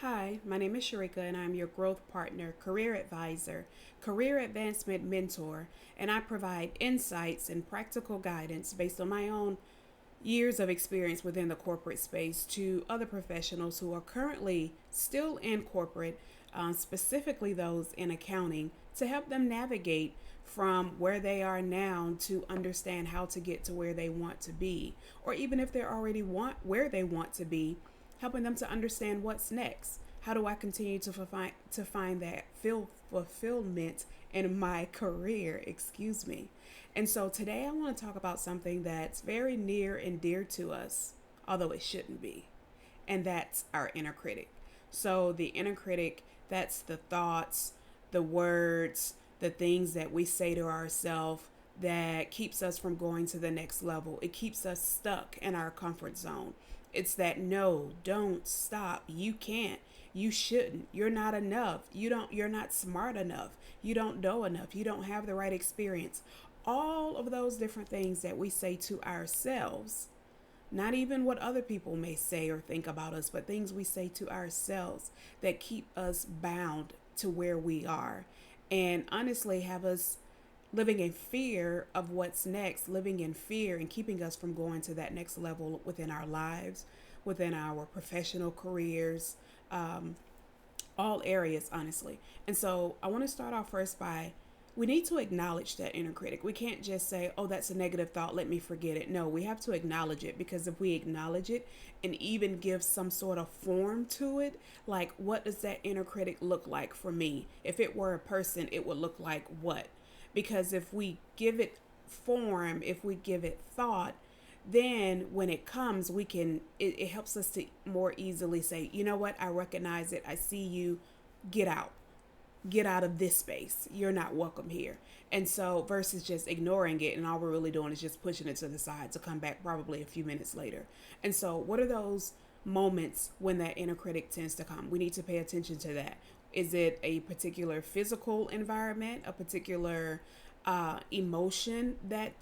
Hi, my name is Sharika, and I'm your growth partner, career advisor, career advancement mentor, and I provide insights and practical guidance based on my own years of experience within the corporate space to other professionals who are currently still in corporate, specifically those in accounting, to help them navigate from where they are now to understand how to get to where they want to be, or even if they're already where they want to be, helping them to understand what's next. How do I continue to find that fulfillment in my career? Excuse me. And so today I want to talk about something that's very near and dear to us, although it shouldn't be, and that's our inner critic. So the inner critic, that's the thoughts, the words, the things that we say to ourselves that keeps us from going to the next level. It keeps us stuck in our comfort zone. It's that no, don't, stop, you can't, you shouldn't, you're not enough, you're not smart enough, you don't know enough, you don't have the right experience. All of those different things that we say to ourselves, not even what other people may say or think about us, but things we say to ourselves that keep us bound to where we are and honestly have us living in fear of what's next, living in fear and keeping us from going to that next level within our lives, within our professional careers, um, all areas, honestly. And so I want to start off first by we need to acknowledge that inner critic. We can't just say, oh, that's a negative thought, let me forget it. No, we have to acknowledge it, because if we acknowledge it and even give some sort of form to it, like what does that inner critic look like for me? If it were a person, it would look like what? Because if we give it form, if we give it thought, then when it comes, it helps us to more easily say, you know what, I recognize it, I see you, get out, get out of this space, you're not welcome here. And so versus just ignoring it, and all we're really doing is just pushing it to the side to come back probably a few minutes later. And so what are those moments when that inner critic tends to come? We need to pay attention to that. Is it a particular physical environment, a particular emotion that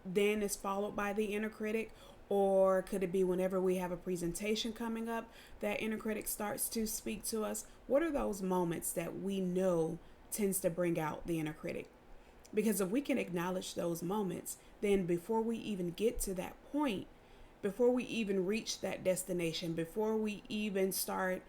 then is followed by the inner critic? Or could it be whenever we have a presentation coming up, that inner critic starts to speak to us? What are those moments that we know tends to bring out the inner critic? Because if we can acknowledge those moments, then before we even get to that point, before we even reach that destination, before we even start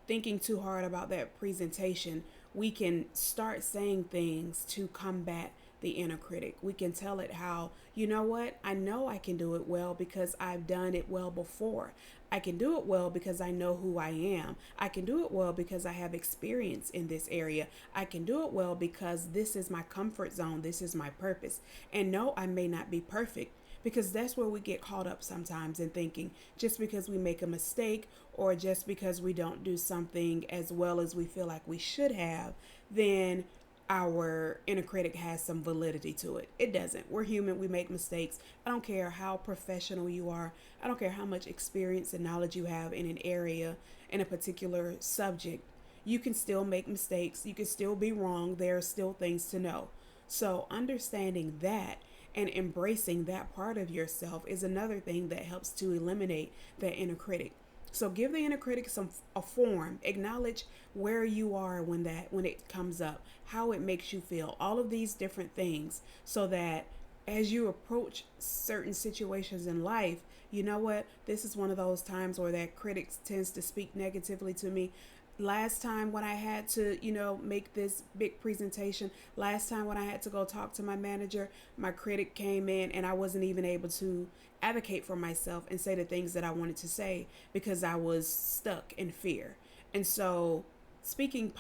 thinking too hard about that presentation, we can start saying things to combat the inner critic. We can tell it how, you know what, I know I can do it well because I've done it well before. I can do it well because I know who I am. I can do it well because I have experience in this area. I can do it well because this is my comfort zone. This is my purpose. And no, I may not be perfect, because that's where we get caught up sometimes in thinking just because we make a mistake or just because we don't do something as well as we feel like we should have, then our inner critic has some validity to it. It doesn't. We're human. We make mistakes. I don't care how professional you are. I don't care how much experience and knowledge you have in an area, in a particular subject. You can still make mistakes. You can still be wrong. There are still things to know. So understanding that and embracing that part of yourself is another thing that helps to eliminate that inner critic. So give the inner critic some a form. Acknowledge where you are when it comes up, how it makes you feel, all of these different things, so that as you approach certain situations in life, you know what? This is one of those times where that critic tends to speak negatively to me. Last time when I had to, make this big presentation, last time when I had to go talk to my manager, my critic came in and I wasn't even able to advocate for myself and say the things that I wanted to say because I was stuck in fear. And so speaking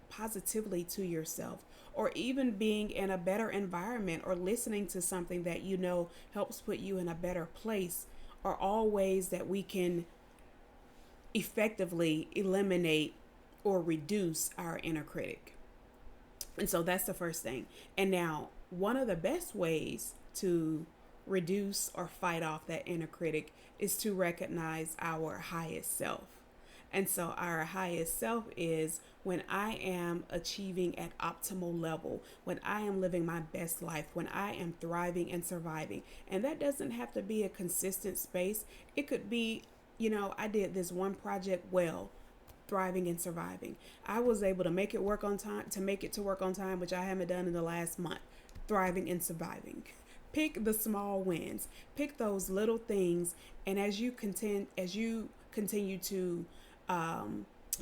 positively to yourself, or even being in a better environment, or listening to something that you know helps put you in a better place, are all ways that we can effectively eliminate or reduce our inner critic. And so that's the first thing. And now, one of the best ways to reduce or fight off that inner critic is to recognize our highest self. And so, our highest self is when I am achieving at optimal level, when I am living my best life, when I am thriving and surviving. And that doesn't have to be a consistent space. It could be, I did this one project well. thriving and surviving. I was able to make it work on time, to make it to work on time, which I haven't done in the last month. Thriving and surviving. Pick the small wins. Pick those little things, and as you continue to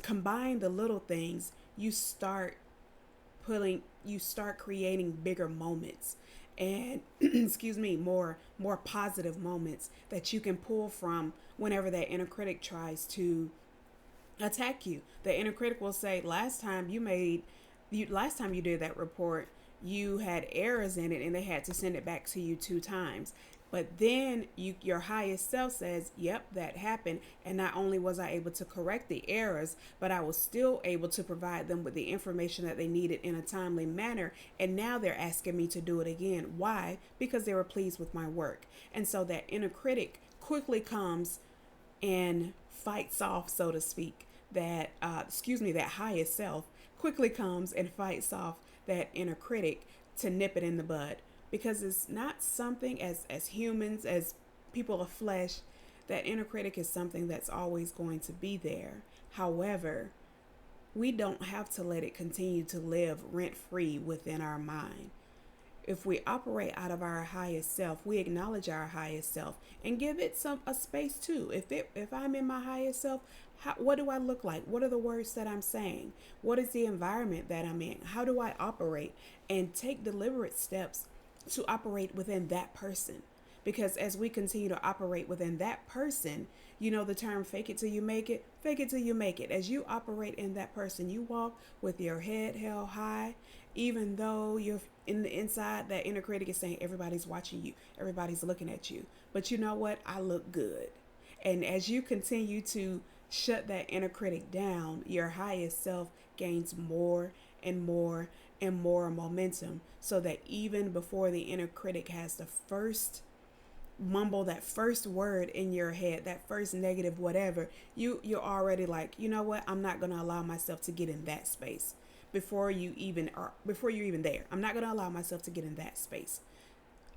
combine the little things, you start creating bigger moments, and excuse me, more positive moments that you can pull from whenever that inner critic tries to attack you. The inner critic will say, last time you did that report, you had errors in it and they had to send it back to you 2 times. But then your highest self says, yep, that happened. And not only was I able to correct the errors, but I was still able to provide them with the information that they needed in a timely manner. And now they're asking me to do it again. Why? Because they were pleased with my work. And so that inner critic quickly comes and fights off, so to speak, that highest self quickly comes and fights off that inner critic to nip it in the bud, because it's not something, as humans, as people of flesh, that inner critic is something that's always going to be there. However, we don't have to let it continue to live rent free within our mind. If we operate out of our highest self, we acknowledge our highest self and give it a space too. If I'm in my highest self, what do I look like? What are the words that I'm saying? What is the environment that I'm in? How do I operate? And take deliberate steps to operate within that person. Because as we continue to operate within that person, you know the term fake it till you make it? Fake it till you make it. As you operate in that person, you walk with your head held high, even though you're in the inside, that inner critic is saying everybody's watching you, everybody's looking at you. But you know what? I look good. And as you continue to shut that inner critic down, your highest self gains more and more and more momentum, so that even before the inner critic has the first mumble, that first word in your head, that first negative whatever, you're already like, you know what, I'm not going to allow myself to get in that space. Before you're even there, I'm not going to allow myself to get in that space.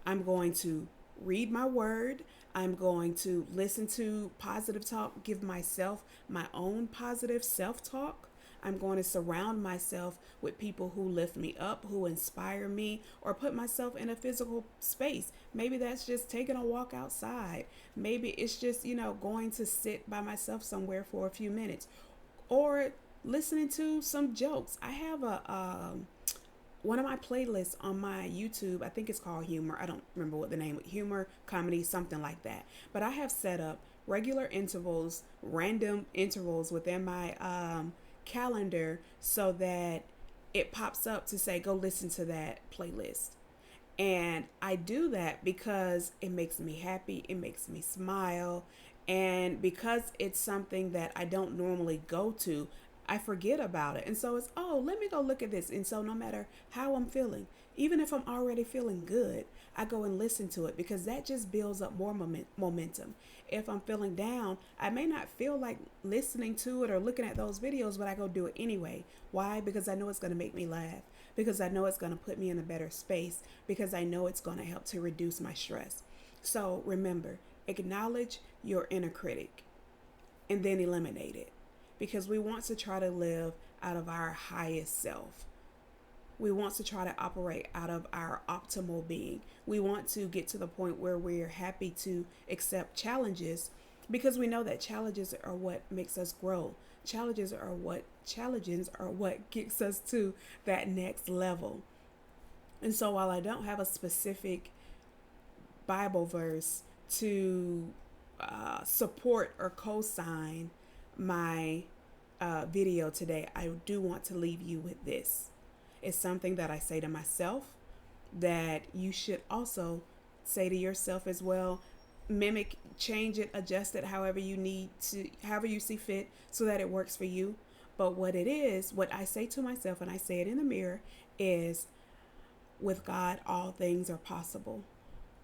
I'm going to read my word. I'm going to listen to positive talk, give myself my own positive self-talk. I'm going to surround myself with people who lift me up, who inspire me, or put myself in a physical space. Maybe that's just taking a walk outside. Maybe it's just, going to sit by myself somewhere for a few minutes, or listening to some jokes. I have one of my playlists on my YouTube. I think it's called Humor. I don't remember what the name is. Humor, comedy, something like that. But I have set up regular intervals, random intervals within my calendar, so that it pops up to say, go listen to that playlist. And I do that because it makes me happy. It makes me smile. And because it's something that I don't normally go to, I forget about it. And so it's, oh, let me go look at this. And so no matter how I'm feeling, even if I'm already feeling good, I go and listen to it, because that just builds up more momentum. If I'm feeling down, I may not feel like listening to it or looking at those videos, but I go do it anyway. Why? Because I know it's going to make me laugh, because I know it's going to put me in a better space, because I know it's going to help to reduce my stress. So remember, acknowledge your inner critic and then eliminate it, because we want to try to live out of our highest self. We want to try to operate out of our optimal being. We want to get to the point where we're happy to accept challenges, because we know that challenges are what makes us grow. Challenges are what gets us to that next level. And so while I don't have a specific Bible verse to support or co-sign my video today, I do want to leave you with this. It's something that I say to myself that you should also say to yourself as well. Mimic, change it, adjust it however you see fit, so that it works for you. But what I say to myself, and I say it in the mirror, is, with God, all things are possible.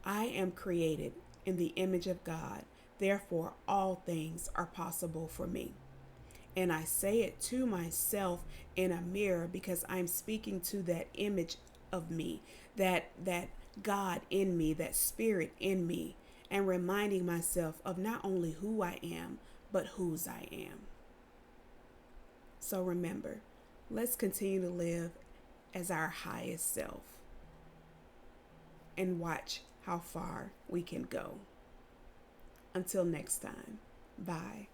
I am created in the image of God. Therefore, all things are possible for me. And I say it to myself in a mirror, because I'm speaking to that image of me, that God in me, that spirit in me, and reminding myself of not only who I am, but whose I am. So remember, let's continue to live as our highest self and watch how far we can go. Until next time, bye.